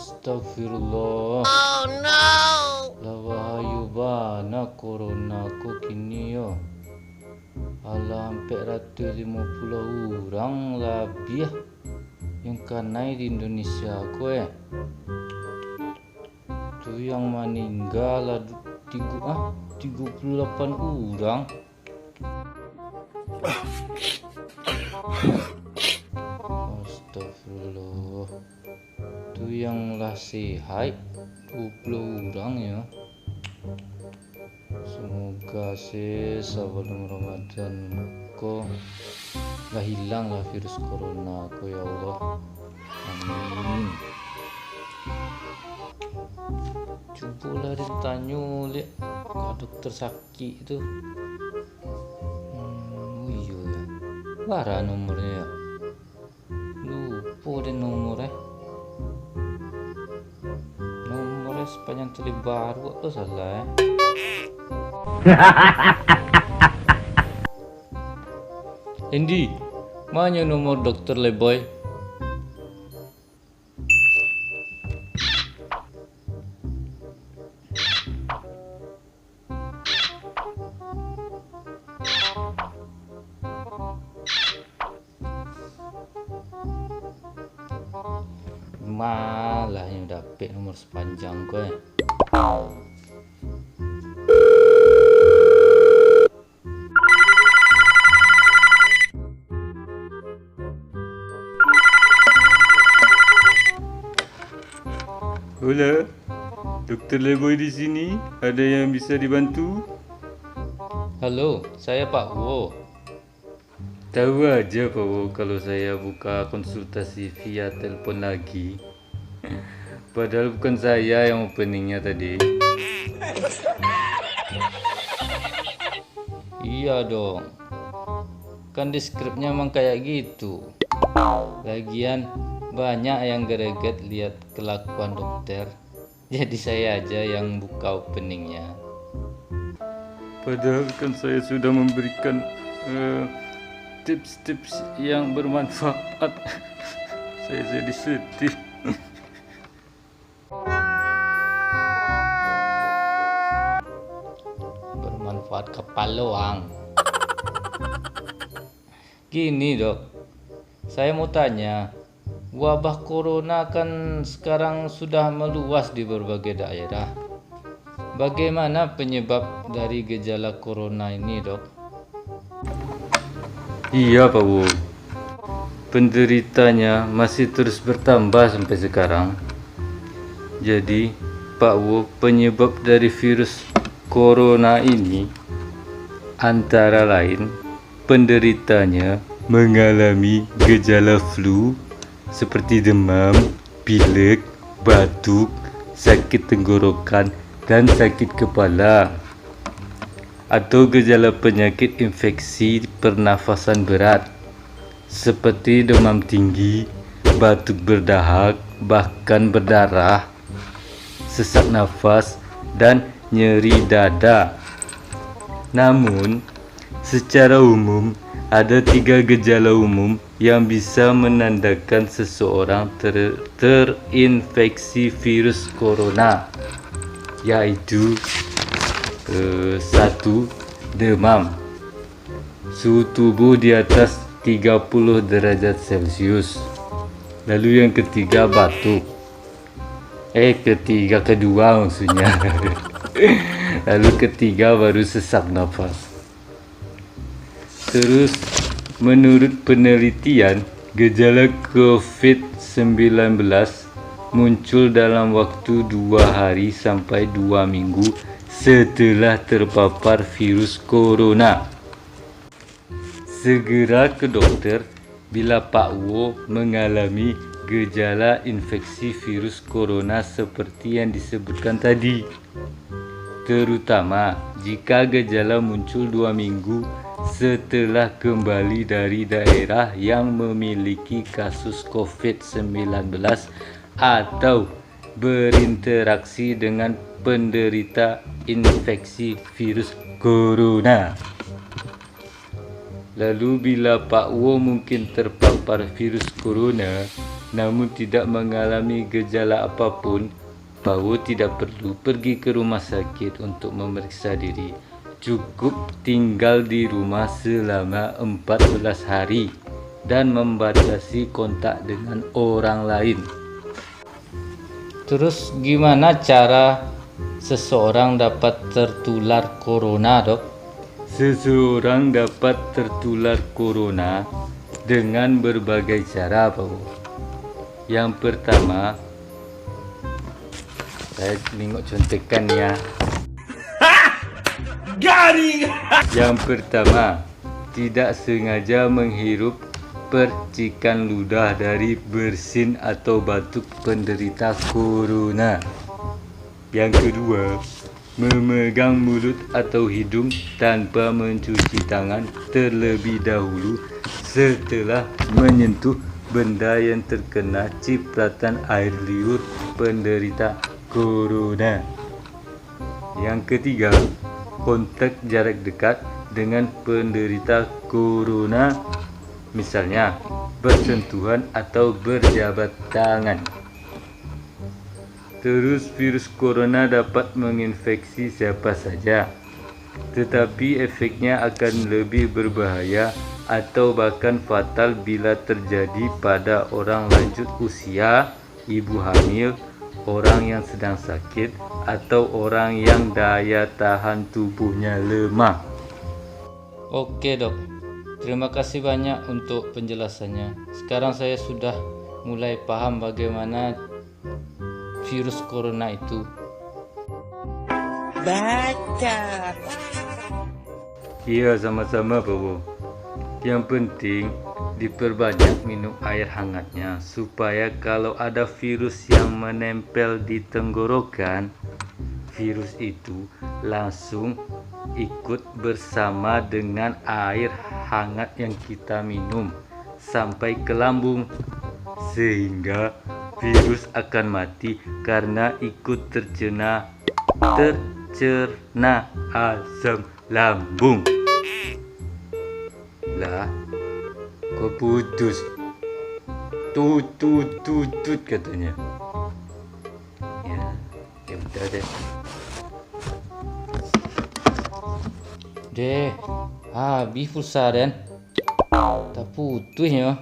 Astagfirullah. Oh no! Lawahayu bana corona ku kini yo. Alah hampir 150 orang lebih yang kanai di Indonesia ku Tuh yang meninggal ada 38 orang. Astagfirullah. Tuh yang lah sehat 20 orang ya. Semoga sih sebelum Ramadan kok gak hilang lah virus corona aku ya Allah. Amin. Coba lah ditanya lihat ke dokter sakit itu. Iya ya. Bara nomornya ya. Lupa deh nomornya. Nomornya sepanjang tali baru apa salah ya. Andy, mana nomor dokter Leboy? Malah yang dapet nomor sepanjang gue. Hola, Dokter Leboy di sini. Ada yang bisa dibantu? Halo, saya Pak Wo. Tahu aja Pak Wo kalau saya buka konsultasi via telepon lagi. Padahal bukan saya yang openingnya tadi. Iya dong. Kan di skripnya emang kayak gitu. Lagian banyak yang greget lihat kelakuan dokter. Jadi saya aja yang buka openingnya. Padahal kan saya sudah memberikan tips-tips yang bermanfaat. Saya jadi sedih. Bermanfaat kepaloang. Gini dok, saya mau tanya, wabah corona kan sekarang sudah meluas di berbagai daerah. Bagaimana penyebab dari gejala corona ini dok? Iya Pak Wo, penderitanya masih terus bertambah sampai sekarang. Jadi Pak Wo, penyebab dari virus corona ini antara lain penderitanya mengalami gejala flu seperti demam, pilek, batuk, sakit tenggorokan, dan sakit kepala, atau gejala penyakit infeksi pernafasan berat seperti demam tinggi, batuk berdahak, bahkan berdarah, sesak nafas, dan nyeri dada. Namun, secara umum ada 3 gejala umum yang bisa menandakan seseorang terinfeksi virus corona, yaitu 1. Demam, suhu tubuh di atas 30 derajat Celcius. Lalu yang ketiga batuk. Kedua maksudnya. Lalu ketiga baru sesak nafas. Terus menurut penelitian, gejala COVID-19 muncul dalam waktu 2 hari sampai 2 minggu setelah terpapar virus corona. Segera ke dokter bila Pak Wo mengalami gejala infeksi virus corona seperti yang disebutkan tadi. Terutama jika gejala muncul 2 minggu setelah kembali dari daerah yang memiliki kasus COVID-19 atau berinteraksi dengan penderita infeksi virus corona. Lalu bila Pak Wo mungkin terpapar virus corona, namun tidak mengalami gejala apapun, Pawo tidak perlu pergi ke rumah sakit untuk memeriksa diri. Cukup tinggal di rumah selama 14 hari dan membatasi kontak dengan orang lain. Terus gimana cara seseorang dapat tertular corona, Dok? Seseorang dapat tertular corona dengan berbagai cara, Pawo. Yang pertama, saya tengok contekan ya. Garing! Yang pertama, tidak sengaja menghirup percikan ludah dari bersin atau batuk penderita corona. Yang kedua, memegang mulut atau hidung tanpa mencuci tangan terlebih dahulu setelah menyentuh benda yang terkena cipratan air liur penderita corona. Yang ketiga, kontak jarak dekat dengan penderita corona, misalnya bersentuhan atau berjabat tangan. Terus virus corona dapat menginfeksi siapa saja, tetapi efeknya akan lebih berbahaya atau bahkan fatal bila terjadi pada orang lanjut usia, ibu hamil, orang yang sedang sakit, atau orang yang daya tahan tubuhnya lemah. Oke, Dok. Terima kasih banyak untuk penjelasannya. Sekarang saya sudah mulai paham bagaimana virus corona itu. Baca. Iya, sama-sama, Pawo. Yang penting diperbanyak minum air hangatnya supaya kalau ada virus yang menempel di tenggorokan, virus itu langsung ikut bersama dengan air hangat yang kita minum sampai ke lambung, sehingga virus akan mati karena ikut tercerna asam lambung. Lah, kok putus? Tut katanya. Ya udah deh. Deh, habis pulsa Dan. Tak putus ya.